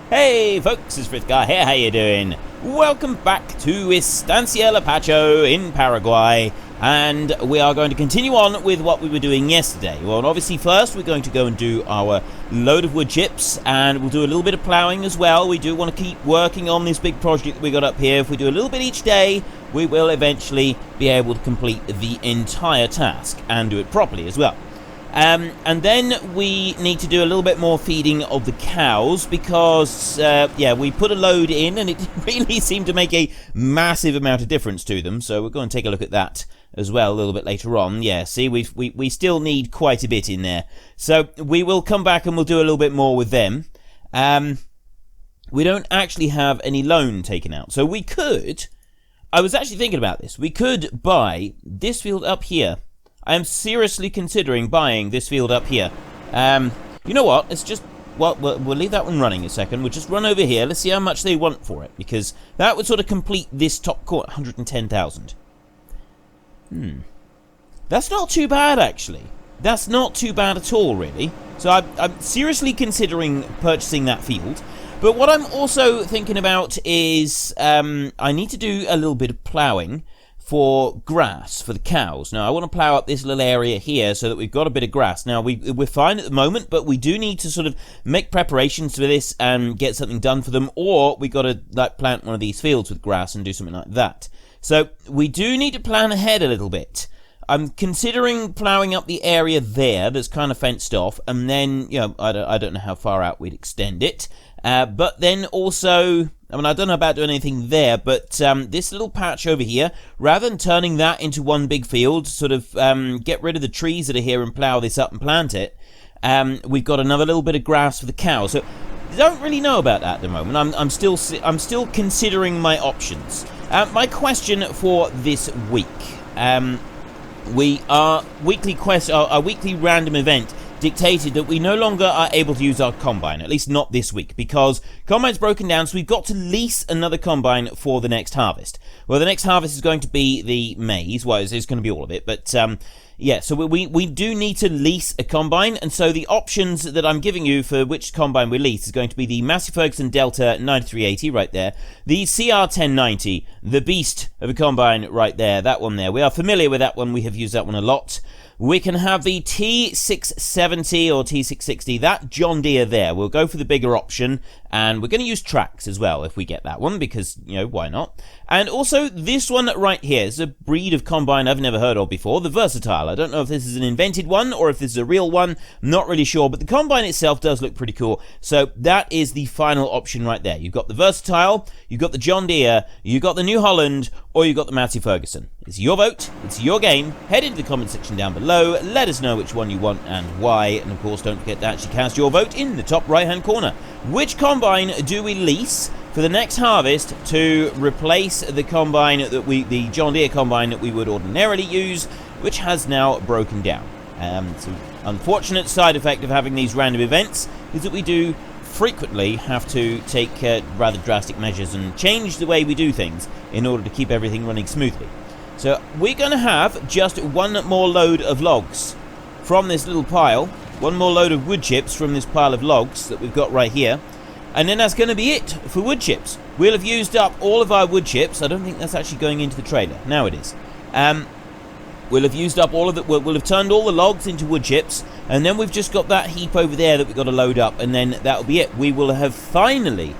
Hey folks, it's Frithgar here, how you doing? Welcome back to Estancia Lapacho in Paraguay, and we are going to continue on with what we were doing yesterday. Well, obviously first we're going to go and do our load of wood chips, and we'll do a little bit of ploughing as well. We do want to keep working on this big project that we got up here. If we do a little bit each day, we will eventually be able to complete the entire task, and do it properly as well. And then we need to do a little bit more feeding of the cows because, yeah, we put a load in and it really seemed to make a massive amount of difference to them. So we're going to take a look at that as well a little bit later on. Yeah, see, we still need quite a bit in there. So we will come back and we'll do a little bit more with them. We don't actually have any loan taken out. So we could, I was actually thinking about this, we could buy this field up here. I am seriously considering buying this field up here. You know what? Let's just... Well, we'll leave that one running a second. We'll just run over here. Let's see how much they want for it. Because that would sort of complete this top court. 110,000. That's not too bad, actually. That's not too bad at all, really. So I'm seriously considering purchasing that field. But what I'm also thinking about is... I need to do a little bit of ploughing for grass for the cows. Now I want to plough up this little area here so that we've got a bit of grass. Now we're fine at the moment, but we do need to sort of make preparations for this and get something done for them, or we got to like plant one of these fields with grass and do something like that. So we do need to plan ahead a little bit. I'm considering ploughing up the area there that's kind of fenced off, and then, you know, I don't know how far out we'd extend it. But then also, I mean, I don't know about doing anything there, but this little patch over here, rather than turning that into one big field, sort of get rid of the trees that are here and plough this up and plant it, we've got another little bit of grass for the cows. So I don't really know about that at the moment. I'm still considering my options. My question for this week, our weekly random event dictated that we no longer are able to use our combine, at least not this week, because combine's broken down, so we've got to lease another combine for the next harvest. Well, the next harvest is going to be the maize. Well, it's going to be all of it, but yeah, so we do need to lease a combine, and so the options that I'm giving you for which combine we lease is going to be the Massey Delta 9380 right there, the CR1090, the beast of a combine right there, that one there. We are familiar with that one, we have used that one a lot. We can have the T670 or T660, that John Deere there. We'll go for the bigger option, and we're going to use tracks as well if we get that one, because, you know, why not? And also this one right here is a breed of combine I've never heard of before, the Versatile. I don't know if this is an invented one or if this is a real one, I'm not really sure, but the combine itself does look pretty cool. So that is the final option right there. You've got the Versatile, you've got the John Deere, you've got the New Holland, or you've got the Massey. It's your vote, it's your game. Head into the comment section down below, let us know which one you want and why, and of course don't forget to actually cast your vote in the top right hand corner. Which combine do we lease for the next harvest to replace the combine that the John Deere combine that we would ordinarily use, which has now broken down? So unfortunate side effect of having these random events is that we do frequently have to take rather drastic measures and change the way we do things in order to keep everything running smoothly. So we're going to have just one more load of logs from this little pile, one more load of wood chips from this pile of logs that we've got right here, and then that's going to be it for wood chips. We'll have used up all of our wood chips. I don't think that's actually going into the trailer. Now it is. We'll have used up all of it. We'll have turned all the logs into wood chips, and then we've just got that heap over there that we've got to load up, and then that'll be it. We will have finally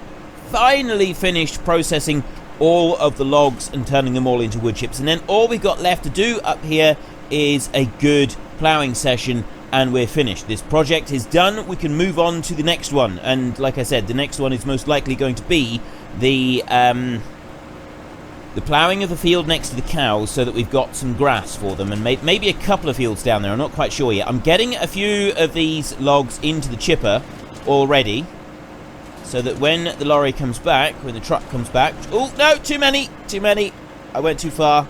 finished processing all of the logs and turning them all into wood chips, and then all we've got left to do up here is a good ploughing session, and we're finished. This project is done. We can move on to the next one, and like I said, the next one is most likely going to be the ploughing of the field next to the cows so that we've got some grass for them, and maybe a couple of fields down there. I'm not quite sure yet. I'm getting a few of these logs into the chipper already, so that when the lorry comes back, when the truck comes back... Oh, no, too many. I went too far.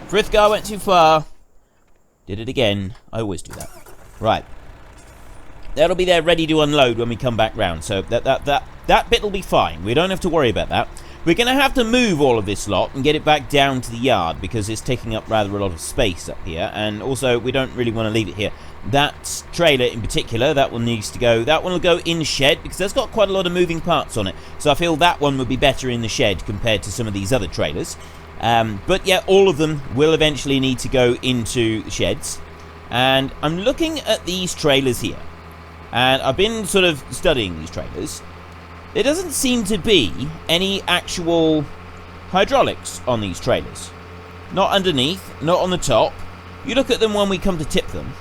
Frithgar went too far. Did it again. I always do that. Right. That'll be there ready to unload when we come back round. So that bit will be fine. We don't have to worry about that. We're going to have to move all of this lot and get it back down to the yard because it's taking up rather a lot of space up here, and also we don't really want to leave it here. That trailer in particular, that one needs to go, that one will go in the shed because that's got quite a lot of moving parts on it, so I feel that one would be better in the shed compared to some of these other trailers. But yeah, all of them will eventually need to go into the sheds. And I'm looking at these trailers here, and I've been sort of studying these trailers. There doesn't seem to be any actual hydraulics on these trailers. Not underneath, not on the top. You look at them when we come to tip them.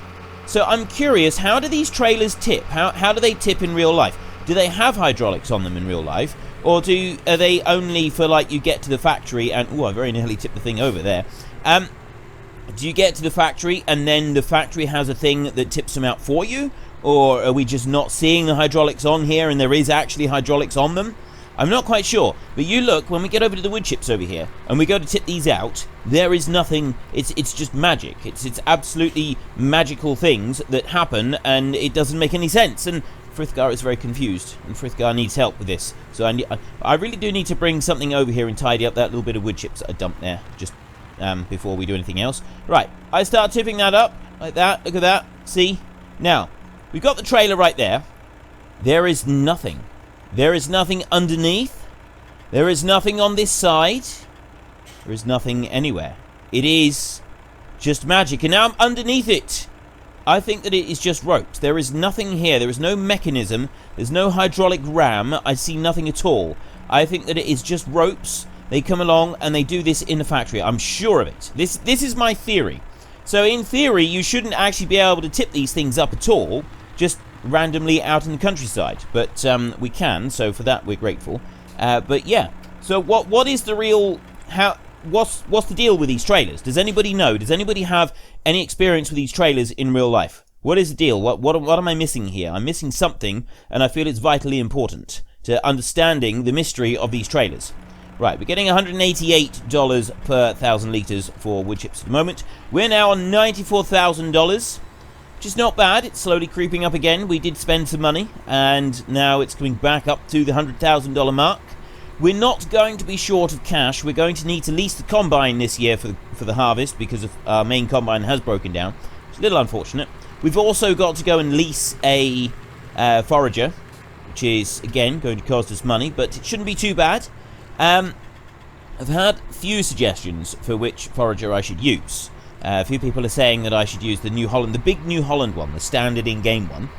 So I'm curious, how do these trailers tip? How do they tip in real life? Do they have hydraulics on them in real life? Or are they only for, like, you get to the factory and... Oh, I very nearly tipped the thing over there. Do you get to the factory and then the factory has a thing that tips them out for you? Or are we just not seeing the hydraulics on here and there is actually hydraulics on them? I'm not quite sure. But you look, when we get over to the wood chips over here and we go to tip these out, there is nothing. It's just magic. It's absolutely magical things that happen, and it doesn't make any sense. And Frithgar is very confused, and Frithgar needs help with this. So I really do need to bring something over here and tidy up that little bit of wood chips that I dumped there just before we do anything else. Right, I start tipping that up like that. Look at that. See? Now, we've got the trailer right there. There is nothing. There is nothing underneath. There is nothing on this side. There is nothing anywhere. It is just magic. And now I'm underneath it. I think that it is just ropes. There is nothing here. There is no mechanism. There's no hydraulic ram. I see nothing at all. I think that it is just ropes. They come along and they do this in the factory. I'm sure of it. This is my theory. So in theory, you shouldn't actually be able to tip these things up at all, just randomly out in the countryside. But we can, so for that we're grateful. But yeah, so what is the real... What's the deal with these trailers? Does anybody know? Does anybody have any experience with these trailers in real life? What is the deal? What am I missing here? I'm missing something, and I feel it's vitally important to understanding the mystery of these trailers. Right, we're getting $188 per 1,000 litres for wood chips at the moment. We're now on $94,000, which is not bad. It's slowly creeping up again. We did spend some money, and now it's coming back up to the $100,000 mark. We're not going to be short of cash. We're going to need to lease the combine this year for the harvest because our main combine has broken down. It's a little unfortunate. We've also got to go and lease a forager, which is, again, going to cost us money, but it shouldn't be too bad. I've had a few suggestions for which forager I should use. A few people are saying that I should use the New Holland, the big New Holland one, the standard in-game one.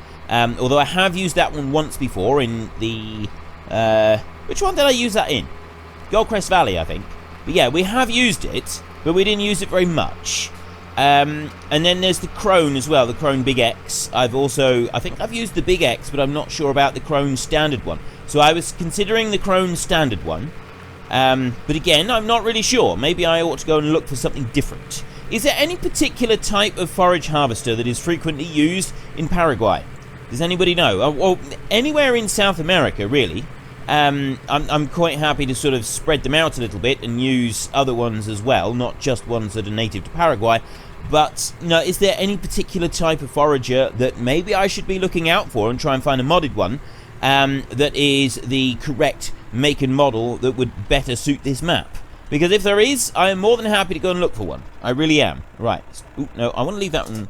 Although I have used that one once before in the... which one did I use that in? Goldcrest Valley, I think. But yeah, we have used it, but we didn't use it very much. And then there's the Crone as well, the Crone Big X. I think I've used the Big X, but I'm not sure about the Crone Standard one. So I was considering the Crone Standard one. But again, I'm not really sure. Maybe I ought to go and look for something different. Is there any particular type of forage harvester that is frequently used in Paraguay? Does anybody know? Or anywhere in South America, really. I'm quite happy to sort of spread them out a little bit and use other ones as well, not just ones that are native to Paraguay. But, you know, is there any particular type of forager that maybe I should be looking out for and try and find a modded one that is the correct make and model that would better suit this map? Because if there is, I am more than happy to go and look for one. I really am. Right. Ooh, no, I want to leave that one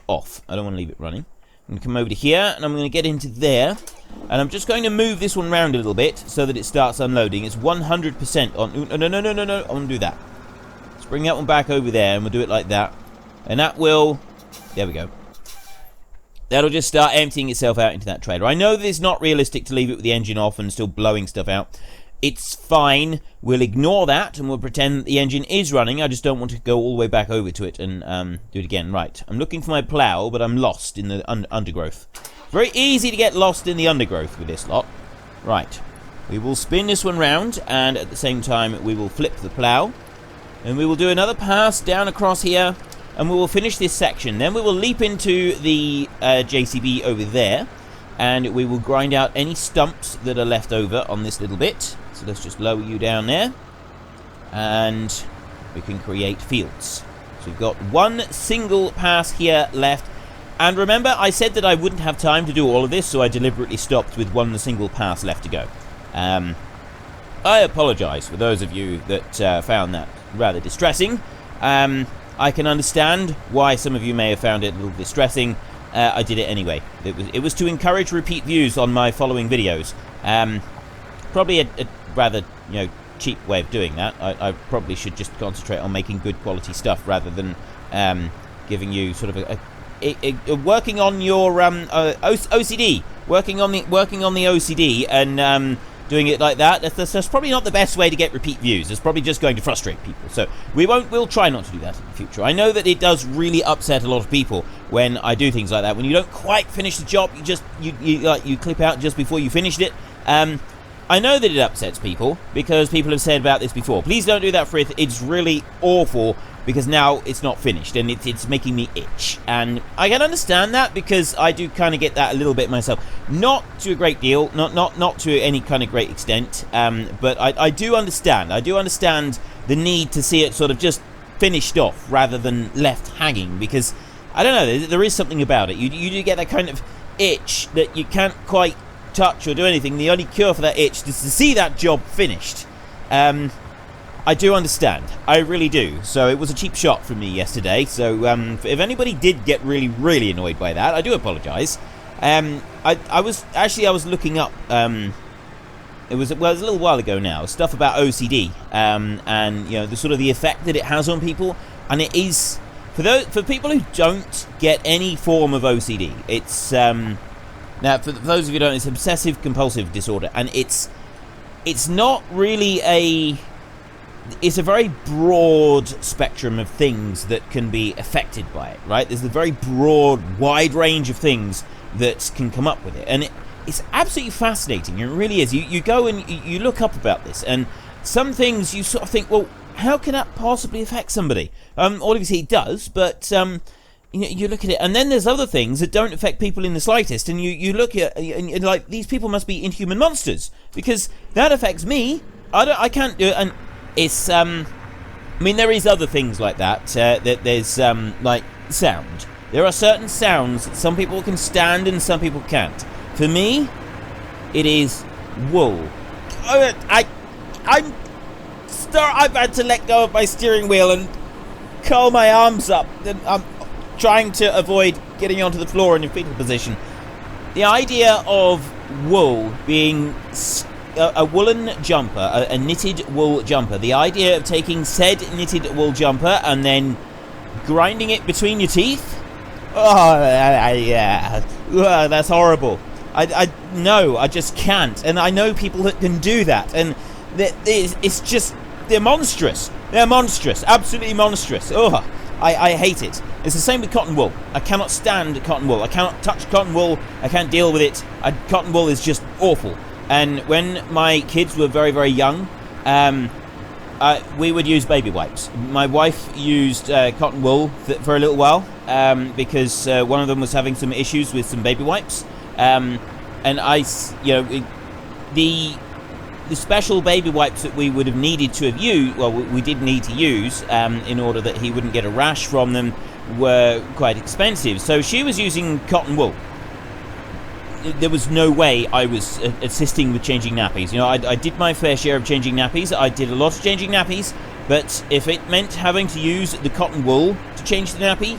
off. I don't want to leave it running. I'm going to come over to here, and I'm going to get into there. And I'm just going to move this one around a little bit so that it starts unloading. It's 100% on... Ooh, no. I want to do that. Let's bring that one back over there, and we'll do it like that. And that will... There we go. That'll just start emptying itself out into that trailer. I know that it's not realistic to leave it with the engine off and still blowing stuff out. It's fine. We'll ignore that and we'll pretend that the engine is running. I just don't want to go all the way back over to it and do it again. Right. I'm looking for my plough, but I'm lost in the undergrowth. Very easy to get lost in the undergrowth with this lot. Right. We will spin this one round, and at the same time we will flip the plough. And we will do another pass down across here, and we will finish this section. Then we will leap into the JCB over there, and we will grind out any stumps that are left over on this little bit. So let's just lower you down there, and we can create fields. So we've got one single pass here left. And remember, I said that I wouldn't have time to do all of this, so I deliberately stopped with one single pass left to go. I apologise for those of you that found that rather distressing. I can understand why some of you may have found it a little distressing. I did it anyway. It was to encourage repeat views on my following videos. Probably a rather, cheap way of doing that. I probably should just concentrate on making good quality stuff rather than giving you sort of a working on your OCD, working on the OCD and doing it like that. That's probably not the best way to get repeat views. It's probably just going to frustrate people. So we'll try not to do that in the future. I know that it does really upset a lot of people when I do things like that. When you don't quite finish the job, you clip out just before you finished it. I know that it upsets people because people have said about this before. Please don't do that, Frith. It's really awful because now it's not finished and it's making me itch. And I can understand that because I do kind of get that a little bit myself. Not to a great deal, not to any kind of great extent, but I do understand. I do understand the need to see it sort of just finished off rather than left hanging because, I don't know, there is something about it. You do get that kind of itch that you can't quite touch or do anything. The only cure for that itch is to see that job finished. I do understand. I really do. So it was a cheap shot from me yesterday. So if anybody did get really, really annoyed by that, I do apologise. I was looking up. It was a little while ago now. Stuff about OCD and the sort of the effect that it has on people. And it is for people who don't get any form of OCD. It's now, for those of you who don't, it's obsessive compulsive disorder, and it's not really it's a very broad spectrum of things that can be affected by it, right? There's a very broad, wide range of things that can come up with it, and it's absolutely fascinating. It really is. You go and you look up about this, and some things you sort of think, well, how can that possibly affect somebody? Obviously it does, but you look at it, and then there's other things that don't affect people in the slightest, and you look at and like, these people must be inhuman monsters because that affects me. I can't do it, and it's there is other things like that. That there's like sound. There are certain sounds that some people can stand and some people can't. For me, it is wool. I've had to let go of my steering wheel and curl my arms up. I'm trying to avoid getting onto the floor in a fetal position. The idea of wool being a woolen jumper, a knitted wool jumper, the idea of taking said knitted wool jumper and then grinding it between your teeth, that's horrible. No, I just can't. And I know people that can do that, and it's just, they're monstrous. They're monstrous, absolutely monstrous. I hate it. It's the same with cotton wool. I cannot stand cotton wool. I cannot touch cotton wool. I can't deal with it. Cotton wool is just awful. And when my kids were very, very young, we would use baby wipes. My wife used cotton wool for a little while because one of them was having some issues with some baby wipes. And the special baby wipes that we would have needed to have used, well, we did need to use in order that he wouldn't get a rash from them, were quite expensive. So she was using cotton wool. There was no way I was assisting with changing nappies. I did my fair share of changing nappies. I did a lot of changing nappies, but if it meant having to use the cotton wool to change the nappy,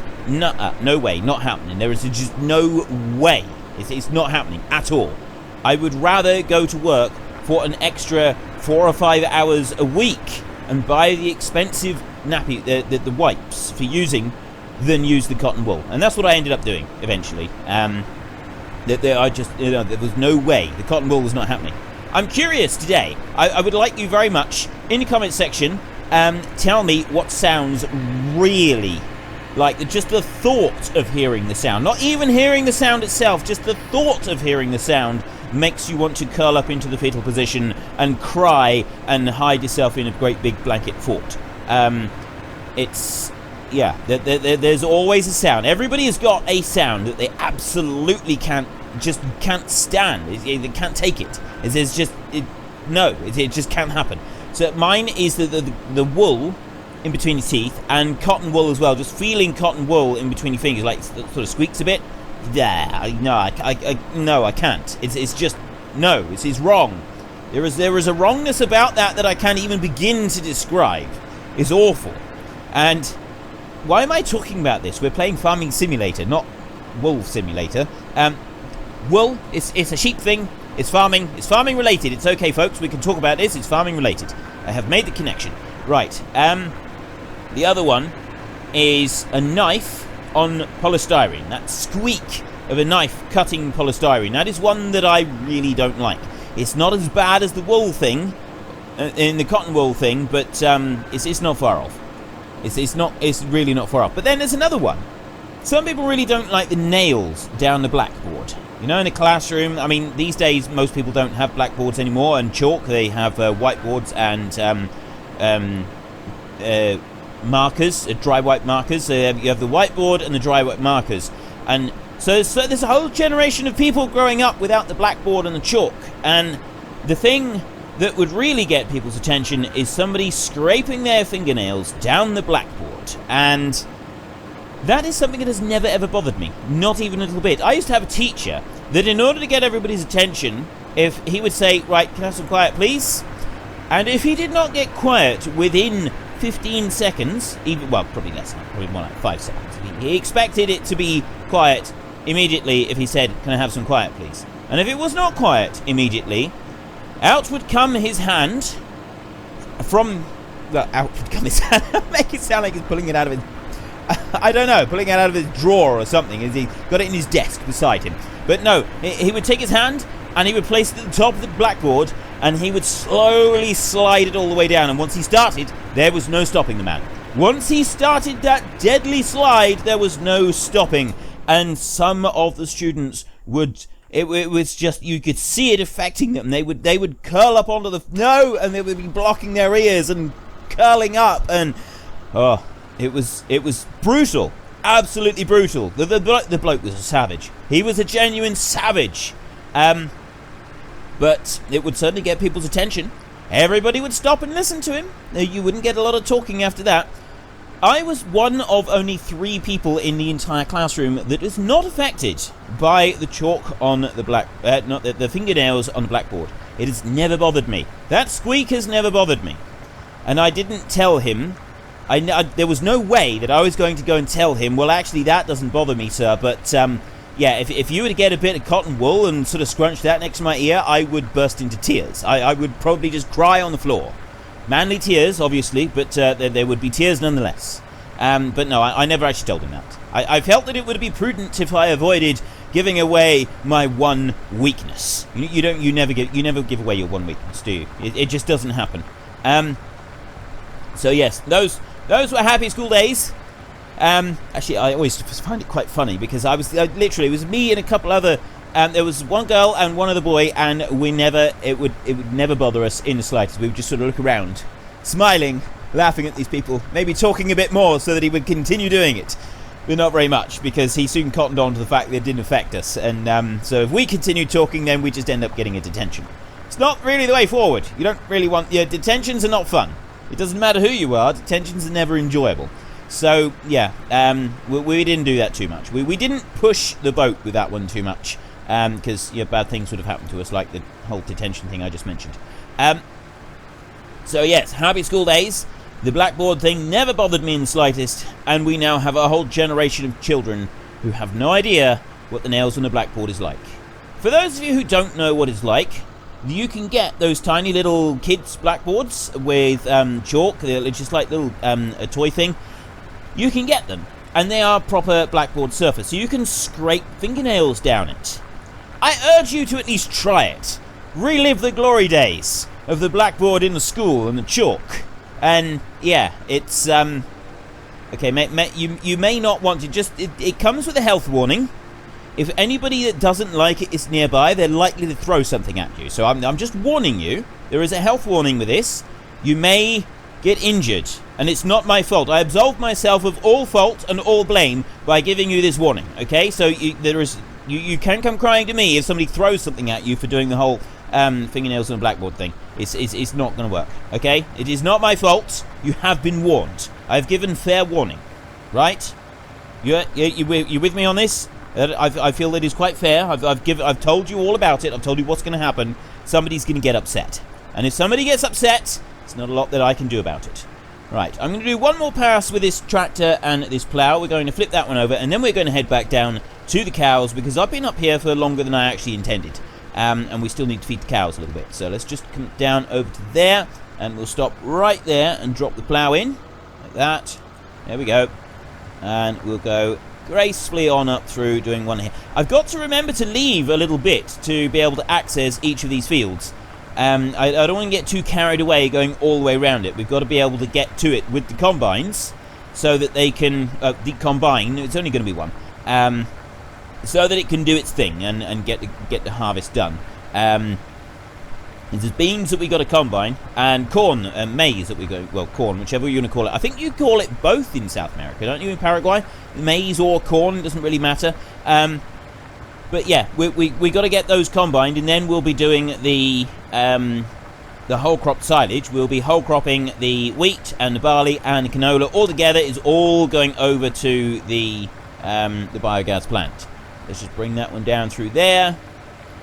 no way, not happening. There is just no way. It's not happening at all. I would rather go to work for an extra 4 or 5 hours a week and buy the expensive nappy, the wipes for using, than use the cotton wool. And that's what I ended up doing eventually. There was no way. The cotton wool was not happening. I'm curious today. I would like you very much in the comment section tell me what sounds really, like, just the thought of hearing the sound, not even hearing the sound itself, just the thought of hearing the sound makes you want to curl up into the fetal position and cry and hide yourself in a great big blanket fort. There's always a sound. Everybody has got a sound that they absolutely can't stand. They can't take it. It just can't happen. So mine is the wool in between your teeth, and cotton wool as well. Just feeling cotton wool in between your fingers, like it sort of squeaks a bit. I can't. It's just no. It's wrong. There is a wrongness about that I can't even begin to describe. It's awful. And why am I talking about this? We're playing Farming Simulator, not Wool Simulator. Wool, it's a sheep thing. It's farming related. It's okay, folks. We can talk about this. It's farming related. I have made the connection. Right. The other one is a knife on polystyrene. That squeak of a knife cutting polystyrene. That is one that I really don't like. It's not as bad as the wool thing, in the cotton wool thing, but it's not far off. It's really not far off. But then there's another one. Some people really don't like the nails down the blackboard. You know, in a classroom, I mean, these days most people don't have blackboards anymore and chalk. They have whiteboards and markers, dry white markers. You have the whiteboard and the dry white markers. And so there's a whole generation of people growing up without the blackboard and the chalk. And the thing that would really get people's attention is somebody scraping their fingernails down the blackboard. And that is something that has never ever bothered me, not even a little bit. I used to have a teacher that in order to get everybody's attention, if he would say, right, can I have some quiet please? And if he did not get quiet within 15 seconds, even, well, probably less, probably more like 5 seconds, he expected it to be quiet immediately if he said, can I have some quiet please? And if it was not quiet immediately, out would come his hand from, well, out would come his hand, make it sound like he's pulling it out of his, I don't know, pulling it out of his drawer or something, as he got it in his desk beside him. But no, he would take his hand and he would place it at the top of the blackboard and he would slowly slide it all the way down. And once he started, there was no stopping the man. Once he started that deadly slide, there was no stopping. And some of the students would, it was just, you could see it affecting them. They would curl up onto the, no, and they would be blocking their ears and curling up. And, oh, it was brutal. Absolutely brutal. The bloke was a savage. He was a genuine savage. But it would certainly get people's attention. Everybody would stop and listen to him. You wouldn't get a lot of talking after that. I was one of only 3 people in the entire classroom that was not affected by the chalk on the the fingernails on the blackboard. It has never bothered me. That squeak has never bothered me. And I didn't tell him. There was no way that I was going to go and tell him, well, actually, that doesn't bother me, sir, but, yeah, if you were to get a bit of cotton wool and sort of scrunch that next to my ear, I would burst into tears. I would probably just cry on the floor. Manly tears, obviously, but there would be tears nonetheless. But no, I never actually told him that. I felt that it would be prudent if I avoided giving away my one weakness. You never give away your one weakness, do you? It just doesn't happen. So yes, those were happy school days. Actually, I always find it quite funny because literally, it was me and a couple other. There was one girl and one other boy, and it would never bother us in the slightest. We would just sort of look around, smiling, laughing at these people, maybe talking a bit more so that he would continue doing it, but not very much because he soon cottoned on to the fact that it didn't affect us. And so if we continued talking, then we just end up getting a detention. It's not really the way forward. You don't really want detentions are not fun. It doesn't matter who you are, detentions are never enjoyable. So, yeah, we didn't do that too much. We didn't push the boat with that one too much, because bad things would have happened to us, like the whole detention thing I just mentioned. So, yes, happy school days. The blackboard thing never bothered me in the slightest, and we now have a whole generation of children who have no idea what the nails on the blackboard is like. For those of you who don't know what it's like, you can get those tiny little kids' blackboards with chalk. They're just like little a toy thing. You can get them, and they are proper blackboard surface, so you can scrape fingernails down it. I urge you to at least try it. Relive the glory days of the blackboard in the school and the chalk. And yeah, it's okay. You may not want to. It comes with a health warning. If anybody that doesn't like it is nearby, they're likely to throw something at you. So I'm just warning you. There is a health warning with this. You may get injured, and it's not my fault. I absolve myself of all fault and all blame by giving you this warning. Okay, so you can come crying to me if somebody throws something at you for doing the whole fingernails on a blackboard thing. It's not going to work. Okay, it is not my fault. You have been warned. I've given fair warning. Right? You with me on this? I feel that is quite fair. I've told you all about it. I've told you what's going to happen. somebody's going to get upset. And if somebody gets upset, there's not a lot that I can do about it. Right, I'm going to do one more pass with this tractor and this plough. We're going to flip that one over, and then we're going to head back down to the cows, because I've been up here for longer than I actually intended. And we still need to feed the cows a little bit. So let's just come down over to there, and we'll stop right there and drop the plough in, like that. There we go. And we'll go gracefully on up through, doing one here. I've got to remember to leave a little bit to be able to access each of these fields. I don't want to get too carried away going all the way around it. We've got to be able to get to it with the combines so that they can decombine. It's only going to be one, so that it can do its thing and get the harvest done. There's beans that we got to combine, and corn and maize that we go, well, corn, whichever you want to call it. I think you call it both in South America, don't you, in Paraguay? Maize or corn, it doesn't really matter. But yeah, we got to get those combined, and then we'll be doing the whole crop silage. We'll be whole cropping the wheat and the barley and the canola all together. Is all going over to the biogas plant. Let's just bring that one down through there,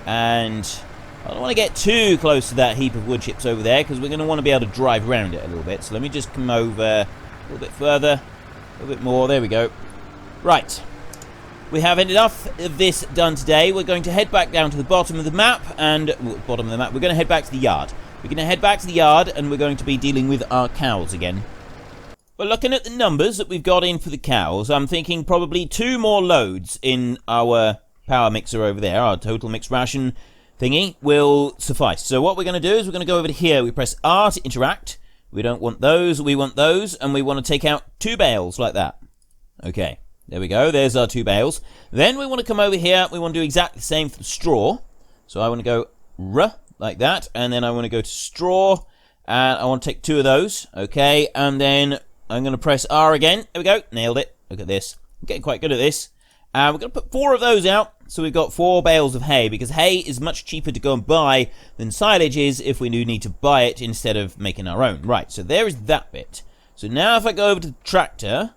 and I don't want to get too close to that heap of wood chips over there, because we're going to want to be able to drive around it a little bit. So let me just come over a little bit further, a little bit more. There we go. Right. We have enough of this done today. We're going to head back down to the bottom of the map, and we're going to head back to the yard. We're going to head back to the yard, and we're going to be dealing with our cows again. Well, looking at the numbers that we've got in for the cows, I'm thinking probably 2 more loads in our power mixer over there, our total mixed ration thingy, will suffice. So what we're going to do is we're going to go over to here. We press R to interact. We don't want those, we want those, and we want to take out 2 bales like that. Okay. There we go, there's our 2 bales. Then we want to come over here, we want to do exactly the same for the straw. So I want to go R, like that, and then I want to go to straw, and I want to take 2 of those, okay, and then I'm going to press R again. There we go, nailed it. Look at this, I'm getting quite good at this. We're going to put 4 of those out, so we've got 4 bales of hay, because hay is much cheaper to go and buy than silage is if we do need to buy it instead of making our own. Right, so there is that bit. So now if I go over to the tractor,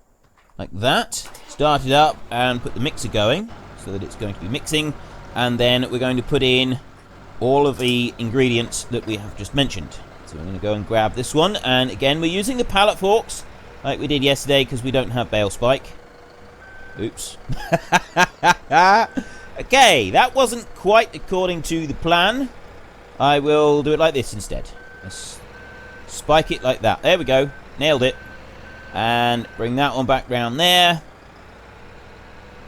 like that, start it up and put the mixer going so that it's going to be mixing, and then we're going to put in all of the ingredients that we have just mentioned. So we're going to go and grab this one, and again we're using the pallet forks like we did yesterday because we don't have bale spike. Oops. Okay, that wasn't quite according to the plan. I will do it like this instead. Let's spike it like that. There we go, nailed it. And bring that one back round there.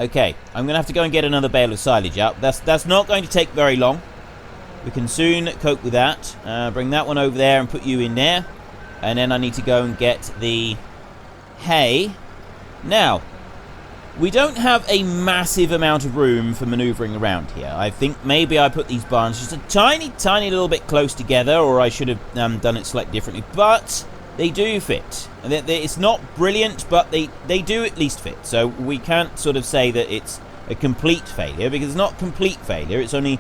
Okay, I'm going to have to go and get another bale of silage out. That's not going to take very long. We can soon cope with that. Bring that one over there and put you in there. And then I need to go and get the hay. Now, we don't have a massive amount of room for manoeuvring around here. I think maybe I put these barns just a tiny little bit close together, or I should have done it slightly differently. But they do fit. It's not brilliant, but they do at least fit. So we can't sort of say that it's a complete failure, because it's not complete failure. It's only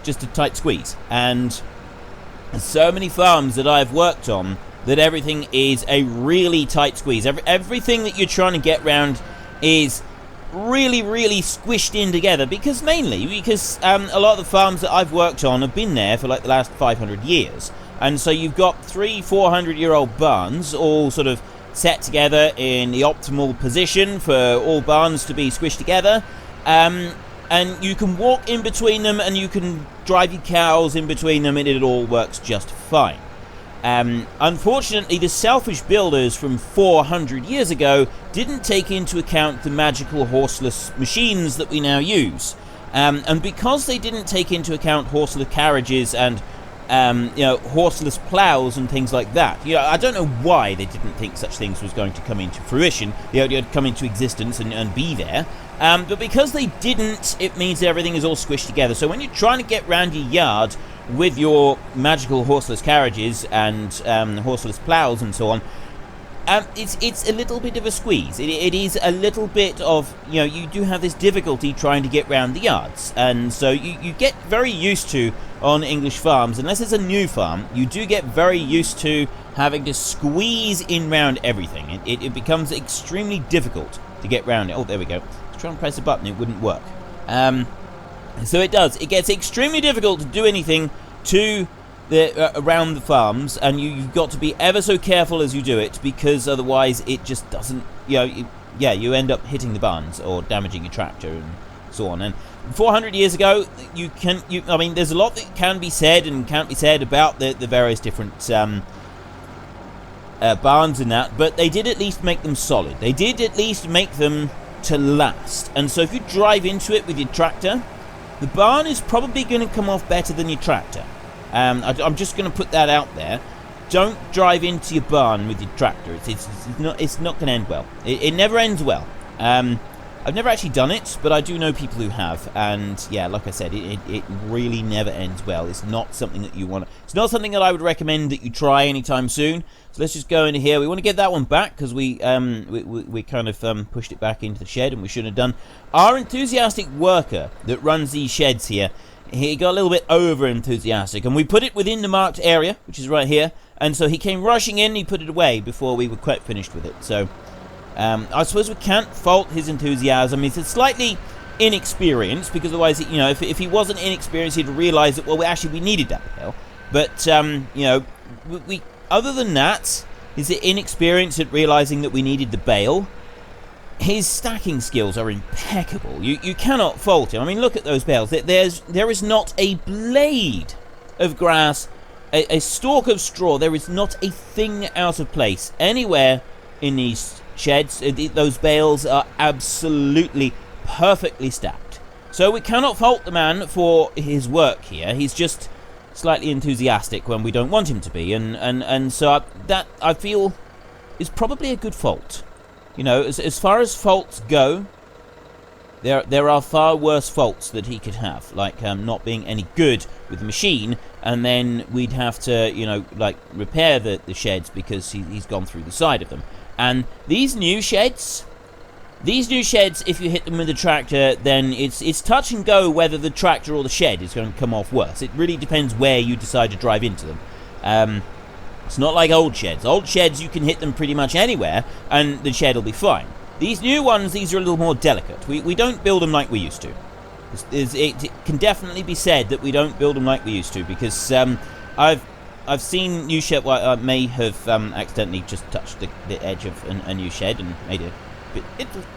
just a tight squeeze. And there's so many farms that I've worked on that everything is a really tight squeeze. Everything that you're trying to get round is really squished in together, because a lot of the farms that I've worked on have been there for like the last 500 years. And so you've got 300-400-year-old barns all sort of set together in the optimal position for all barns to be squished together. And you can walk in between them, and you can drive your cows in between them, and it all works just fine. Unfortunately, the selfish builders from 400 years ago didn't take into account the magical horseless machines that we now use. And because they didn't take into account horseless carriages and horseless plows and things like that. I don't know why they didn't think such things was going to come into fruition, come into existence and be there. But because they didn't, it means that everything is all squished together. So when you're trying to get round your yard with your magical horseless carriages and horseless plows and so on, it's a little bit of a squeeze. It is a little bit of, you do have this difficulty trying to get round the yards. And so you get very used to, on English farms, unless it's a new farm, you do get very used to having to squeeze in round everything. It becomes extremely difficult to get round it. Oh, there we go. I was trying to press a button, it wouldn't work. So it does. It gets extremely difficult to do anything to the around the farms, and you've got to be ever so careful as you do it, because otherwise it just doesn't, you end up hitting the barns or damaging your tractor and so on. And 400 years ago, I mean, there's a lot that can be said and can't be said about the various different barns and that, but they did at least make them solid. They did at least make them to last. And so if you drive into it with your tractor, the barn is probably going to come off better than your tractor. I'm just going to put that out there. Don't drive into your barn with your tractor. It's not going to end well. It never ends well. I've never actually done it, but I do know people who have, and yeah, like I said, it really never ends well. It's not something that you want. It's not something that I would recommend that you try anytime soon. So let's just go into here. We want to get that one back because we kind of pushed it back into the shed, and we shouldn't have done. Our enthusiastic worker that runs these sheds here, he got a little bit over enthusiastic, and we put it within the marked area, which is right here, and so he came rushing in and he put it away before we were quite finished with it. So I suppose we can't fault his enthusiasm. He's slightly inexperienced, because otherwise, if he wasn't inexperienced, he'd realize that, well, actually we needed that bale. But we other than that, his inexperience at realizing that we needed the bale. His stacking skills are impeccable. You cannot fault him. I mean, look at those bales. There is not a blade of grass, a stalk of straw. There is not a thing out of place anywhere in these sheds. Those bales are absolutely perfectly stacked. So we cannot fault the man for his work here. He's just slightly enthusiastic when we don't want him to be, and so that I feel is probably a good fault. As far as faults go, there are far worse faults that he could have, like not being any good with the machine, and then we'd have to, repair the sheds because he's gone through the side of them. And these new sheds, if you hit them with a tractor, then it's touch and go whether the tractor or the shed is going to come off worse. It really depends where you decide to drive into them. It's not like old sheds. Old sheds, you can hit them pretty much anywhere, and the shed will be fine. These new ones, these are a little more delicate. We don't build them like we used to. It can definitely be said that we don't build them like we used to, because I've seen new shed. Well, I may have accidentally just touched the edge of a new shed and made a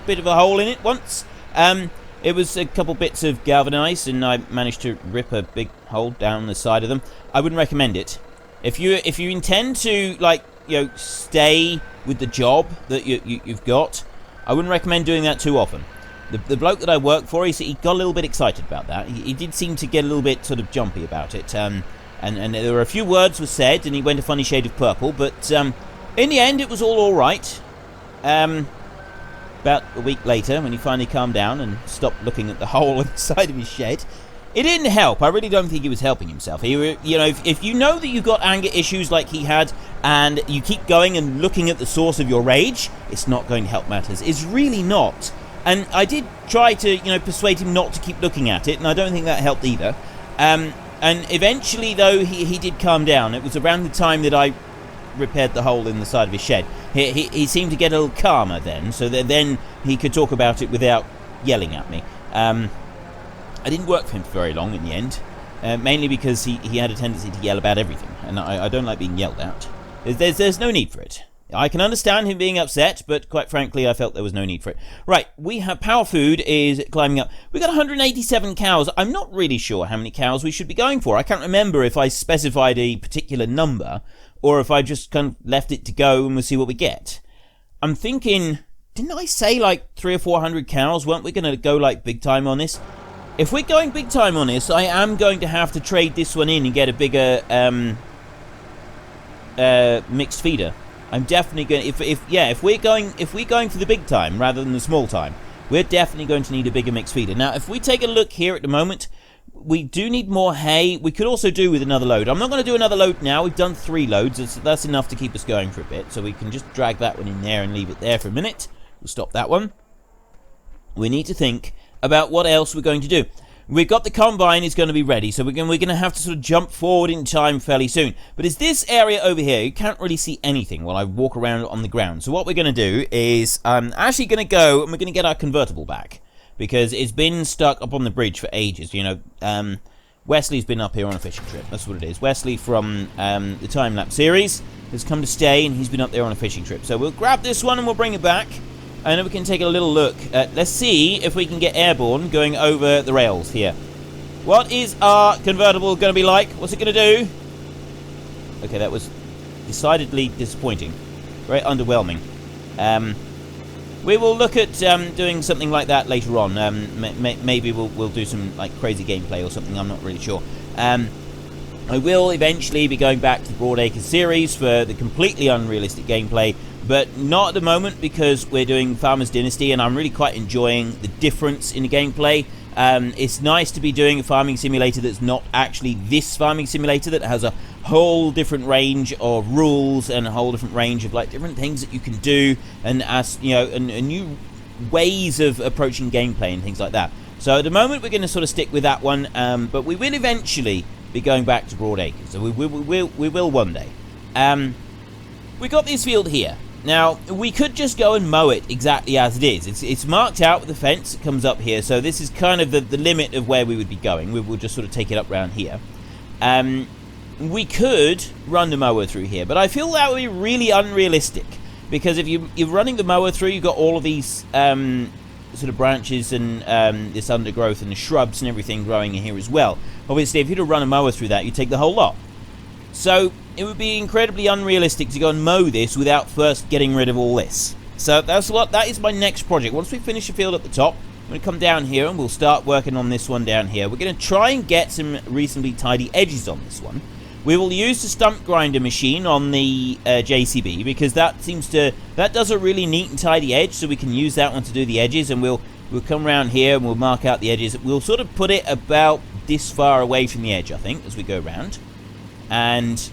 bit of a hole in it once. It was a couple bits of galvanized, and I managed to rip a big hole down the side of them. I wouldn't recommend it. If you intend to stay with the job that you've got, I wouldn't recommend doing that too often. The bloke that I work for, he got a little bit excited about that. He did seem to get a little bit sort of jumpy about it. And there were a few words were said, and he went a funny shade of purple. But in the end, it was all right. About a week later, when he finally calmed down and stopped looking at the hole inside of his shed, it didn't help. I really don't think he was helping himself. If you know that you've got anger issues like he had, and you keep going and looking at the source of your rage, it's not going to help matters. It's really not. And I did try to, persuade him not to keep looking at it, and I don't think that helped either. And eventually, though, he did calm down. It was around the time that I repaired the hole in the side of his shed. He seemed to get a little calmer then, so that then he could talk about it without yelling at me. I didn't work for him for very long in the end, mainly because he had a tendency to yell about everything, and I don't like being yelled at. There's no need for it. I can understand him being upset, but quite frankly, I felt there was no need for it. Right, we have power food is climbing up. We got 187 cows. I'm not really sure how many cows we should be going for. I can't remember if I specified a particular number, or if I just kind of left it to go and we'll see what we get. I'm thinking, didn't I say like 300 or 400 cows? Weren't we going to go like big time on this? If we're going big time on this, I am going to have to trade this one in and get a bigger mixed feeder. I'm definitely going. If we're going for the big time rather than the small time, we're definitely going to need a bigger mixed feeder. Now, if we take a look here at the moment, we do need more hay. We could also do with another load. I'm not going to do another load now. We've done 3 loads. That's enough to keep us going for a bit. So we can just drag that one in there and leave it there for a minute. We'll stop that one. We need to think about what else we're going to do. We've got the combine is going to be ready, so we're going to have to sort of jump forward in time fairly soon. But it's this area over here. You can't really see anything while I walk around on the ground. So what we're going to do is I'm actually going to go and we're going to get our convertible back, because it's been stuck up on the bridge for ages. Wesley's been up here on a fishing trip. That's what it is. Wesley from the time-lapse series has come to stay, and he's been up there on a fishing trip. So we'll grab this one and we'll bring it back, and then we can take a little look. Let's see if we can get airborne going over the rails here. What is our convertible going to be like? What's it going to do? Okay, that was decidedly disappointing. Very underwhelming. We will look at doing something like that later on. Maybe we'll do some like crazy gameplay or something. I'm not really sure. I will eventually be going back to the Broadacre series for the completely unrealistic gameplay, but not at the moment because we're doing Farmer's Dynasty, and I'm really quite enjoying the difference in the gameplay. It's nice to be doing a farming simulator that's not actually this farming simulator, that has a whole different range of rules and a whole different range of like different things that you can do, and as you know, and new ways of approaching gameplay and things like that. So at the moment we're going to sort of stick with that one, but we will eventually be going back to Broadacre. So we will one day. We got this field here. Now, we could just go and mow it exactly as it is. It's marked out with a fence that comes up here, so this is kind of the limit of where we would be going. We'll just sort of take it up round here. We could run the mower through here, but I feel that would be really unrealistic, because if you're running the mower through, you've got all of these sort of branches and this undergrowth and the shrubs and everything growing in here as well. Obviously, if you were to run a mower through that, you'd take the whole lot. So it would be incredibly unrealistic to go and mow this without first getting rid of all this. So that is my next project. Once we finish the field at the top, I'm going to come down here and we'll start working on this one down here. We're going to try and get some reasonably tidy edges on this one. We will use the stump grinder machine on the JCB, because that does a really neat and tidy edge, so we can use that one to do the edges, and we'll come around here and we'll mark out the edges. We'll sort of put it about this far away from the edge, I think, as we go around, and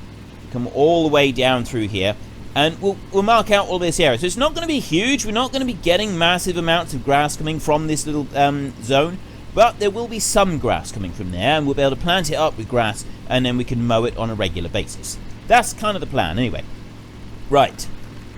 come all the way down through here, and we'll mark out all this area. So it's not going to be huge. We're not going to be getting massive amounts of grass coming from this little zone, but there will be some grass coming from there, and we'll be able to plant it up with grass, and then we can mow it on a regular basis. That's kind of the plan anyway. Right,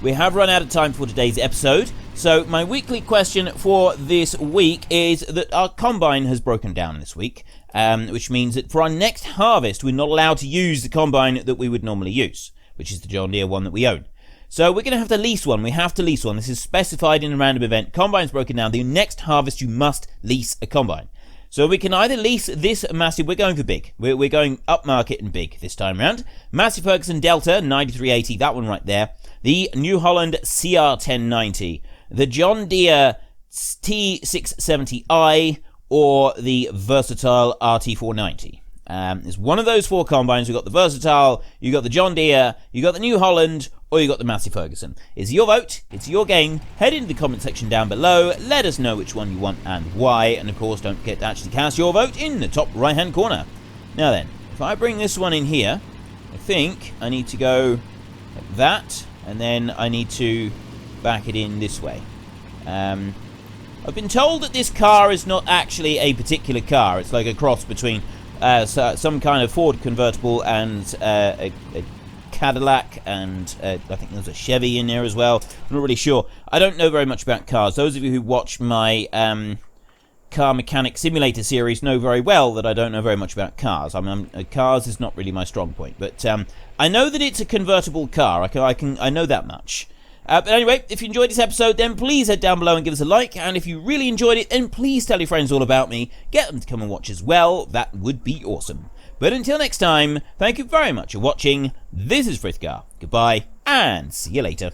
we have run out of time for today's episode, so my weekly question for this week is that our combine has broken down this week, which means that for our next harvest we're not allowed to use the combine that we would normally use, which is the John Deere one that we own. So we're going to have to lease one. We have to lease one. This is specified in a random event. Combine's broken down. The next harvest you must lease a combine. So we can either lease this Massey. We're going for big. We're going upmarket and big this time round. Massey Ferguson Delta 9380, that one right there. The New Holland CR1090. The John Deere T670i, or the Versatile RT490. It's one of those four combines. You've got the Versatile, you've got the John Deere, you've got the New Holland, or you've got the Massey Ferguson. It's your vote, it's your game. Head into the comment section down below, let us know which one you want and why, and of course don't forget to actually cast your vote in the top right hand corner. Now then, if I bring this one in here, I think I need to go like that, and then I need to back it in this way. I've been told that this car is not actually a particular car. It's like a cross between some kind of Ford convertible and a Cadillac, and I think there's a Chevy in there as well. I'm not really sure. I don't know very much about cars. Those of you who watch my car mechanic simulator series know very well that I don't know very much about cars. I mean, cars is not really my strong point, but I know that it's a convertible car. I know that much. But anyway, if you enjoyed this episode, then please head down below and give us a like. And if you really enjoyed it, then please tell your friends all about me. Get them to come and watch as well. That would be awesome. But until next time, thank you very much for watching. This is Frithgar. Goodbye, and see you later.